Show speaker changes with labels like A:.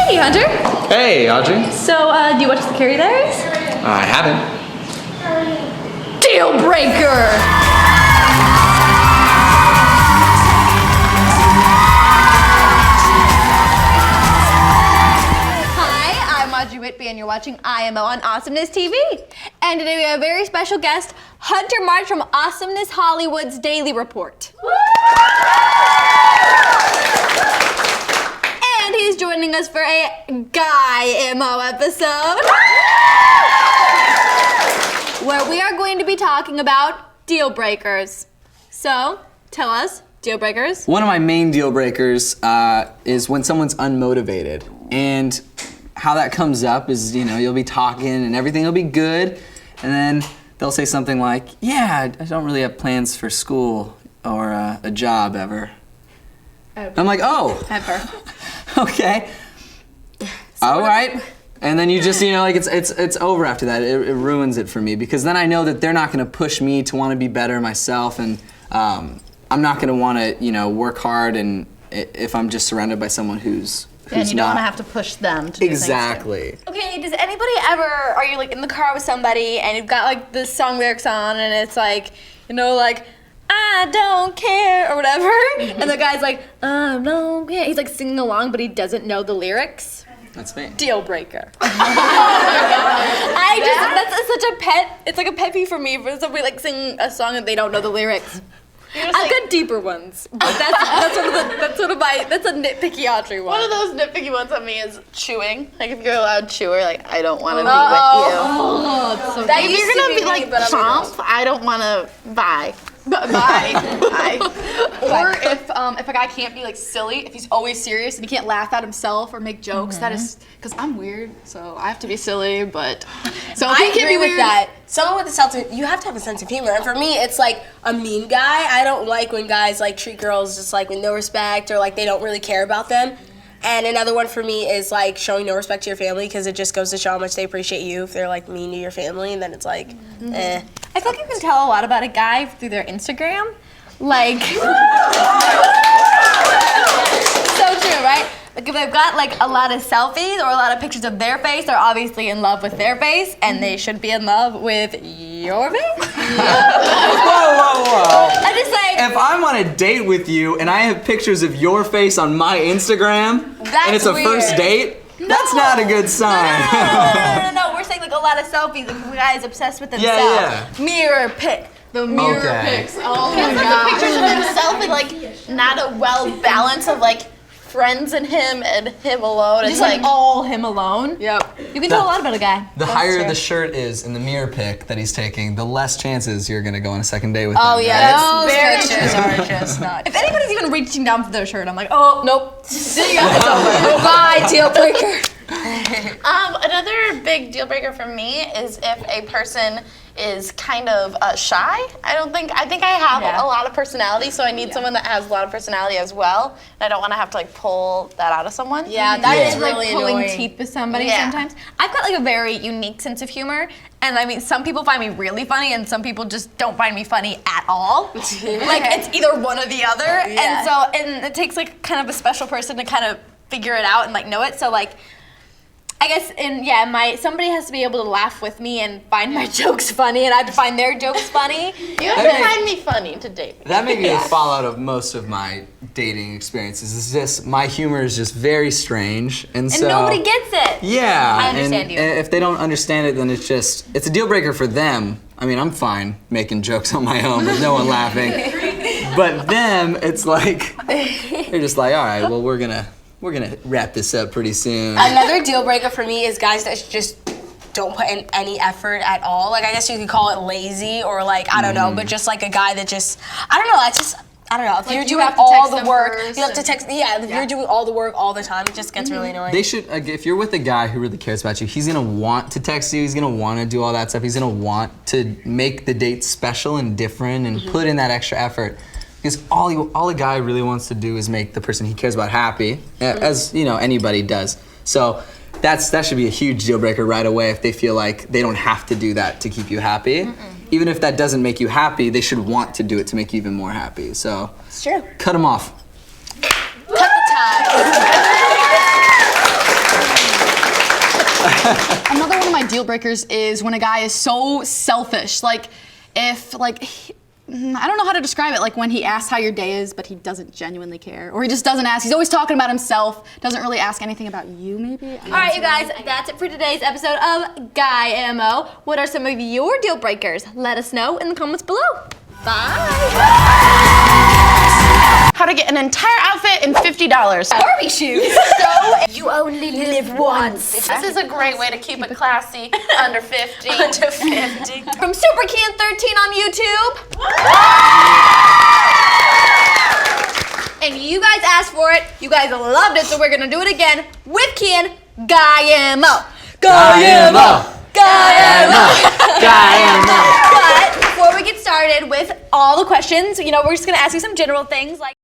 A: Hey, Hunter.
B: Hey, Audrey.
A: So, do you watch the Carrie Diaries?
B: I haven't.
A: Dealbreaker! Hi, I'm Audrey Whitby, and you're watching GuyMO on Awesomeness TV. And today we have a very special guest, Hunter March from Awesomeness Hollywood's Daily Report. And he's joining us for a GuyMO episode, where we are going to be talking about deal breakers. So, tell us, deal breakers.
C: One of my main deal breakers is when someone's unmotivated. And how that comes up is, you know, you'll be talking and everything will be good, and then they'll say something like, yeah, I don't really have plans for school or a job ever. I'm like, oh.
A: Ever.
C: Okay. All right. And then you just, you know, like it's over after that. It ruins it for me, because then I know that they're not going to push me to want to be better myself, and I'm not going to want to, you know, work hard, and if I'm just surrounded by someone who's
D: and you don't
C: not.
D: want to have to push them to do
C: Exactly.
D: things.
A: Okay, does anybody ever, are you like in the car with somebody and you've got like the song lyrics on and it's like, you know, like, I don't care or whatever, and the guy's like, I don't care. He's like singing along, but he doesn't know the lyrics.
C: That's me.
A: Deal breaker. That's such a pet, it's like a pet peeve for me for somebody like singing a song and they don't know the lyrics. I've got deeper ones, but that's a nitpicky Audrey one.
D: One of those nitpicky ones on me is chewing. Like if you're a loud chewer, like I don't want to be with
A: Oh, it's so
D: you. If
A: used
D: you're
A: to
D: gonna
A: be
D: be like
A: me, but I'm
D: chomp, I don't want to bye.
A: Bye.
E: Or if a guy can't be like silly, if he's always serious and he can't laugh at himself or make jokes, that is because I'm weird, so I have to be silly. But so if
F: I
E: he can't
F: agree
E: be
F: with
E: weird,
F: that. Someone with a sense of, you have to have a sense of humor. And for me, it's like a mean guy. I don't like when guys like treat girls just like with no respect or like they don't really care about them. And another one for me is like showing no respect to your family, because it just goes to show how much they appreciate you if they're like mean to your family, and then it's like, eh.
A: I feel like you can tell a lot about a guy through their Instagram. Like, so true, right? Like if they've got like a lot of selfies or a lot of pictures of their face, they're obviously in love with their face, and they should be in love with your face.
C: Whoa.
A: I just like,
C: If I'm on a date with you and I have pictures of your face on my Instagram,
A: That's
C: and it's a
A: weird.
C: first date, that's not a good sign.
A: No. We're saying like a lot of selfies. Like the guy's obsessed with himself.
C: Yeah.
A: Mirror pic.
E: the mirror
C: Okay.
E: pics. Oh my
D: Because
E: god.
D: the pictures of himself and like not a well balance of like friends and him alone. It's
A: Just like
D: like
A: all him alone.
E: Yep.
A: You can tell a lot about a guy.
C: The higher the shirt is in the mirror pic that he's taking, the less chances you're gonna go on a second date with
A: Oh
C: him.
A: yeah,
C: right?
A: those
D: very
A: pictures
D: true.
A: are just not. If anybody's even reaching down for their shirt, I'm like, oh nope. See ya. It's over. Bye, deal breaker.
D: another big deal breaker for me is if a person is kind of shy. I think I have
A: Yeah.
D: a lot of personality, so I need someone that has a lot of personality as well. And I don't want to have to like pull that out of someone.
A: Yeah, that is
F: Yeah.
A: like
F: really
A: pulling
F: annoying.
A: teeth with somebody
D: Yeah.
A: sometimes. I've got like a very unique sense of humor, and I mean, some people find me really funny, and some people just don't find me funny at all. Like it's either one or the other, and it takes like kind of a special person to kind of figure it out and like know it. So like, I guess somebody has to be able to laugh with me and find my jokes funny, and I have to find their jokes funny.
D: You have to find me funny to date me.
C: That may be the fallout of most of my dating experiences. Is just my humor is just very strange, and so
A: Nobody gets it.
C: Yeah,
A: I understand
C: and
A: you.
C: if they don't understand it, then it's a deal breaker for them. I mean, I'm fine making jokes on my own with no one laughing, but them, it's like they're just like, all right, well, we're gonna wrap this up pretty soon.
F: Another deal breaker for me is guys that just don't put in any effort at all. Like, I guess you could call it lazy, or like, I don't know, but just like a guy that just, I don't know, that's just, I don't know. If
E: Like,
F: you're
E: you
F: doing
E: have to
F: all
E: text
F: the
E: them
F: work,
E: first
F: you have to
E: and-
F: text, if you're doing all the work all the time, it just gets really annoying.
C: They should, if you're with a guy who really cares about you, he's gonna want to text you, he's gonna want to do all that stuff, he's gonna want to make the date special and different and put in that extra effort. Because all a guy really wants to do is make the person he cares about happy, as you know anybody does. So that should be a huge deal breaker right away if they feel like they don't have to do that to keep you happy. Even if that doesn't make you happy, they should want to do it to make you even more happy. So
F: It's true.
C: cut them off.
F: Cut the ties.
E: deal breakers is when a guy is so selfish. Like, if, like, I don't know how to describe it. Like when he asks how your day is, but he doesn't genuinely care. Or he just doesn't ask. He's always talking about himself, doesn't really ask anything about you, maybe?
A: All right, you guys, that's it for today's episode of GuyMO. What are some of your deal breakers? Let us know in the comments below. Bye.
D: How to get an entire outfit in $50.
A: Barbie shoes. So you only live once.
D: This is a great way to keep it classy. Under 50.
A: Under 50. From Super Can 13 on YouTube. And you guys asked for it. You guys loved it, so we're gonna do it again with Kian. GuyMO.
C: GuyMO.
A: GuyMO.
C: GuyMO.
A: But before we get started with all the questions, we're just gonna ask you some general things like.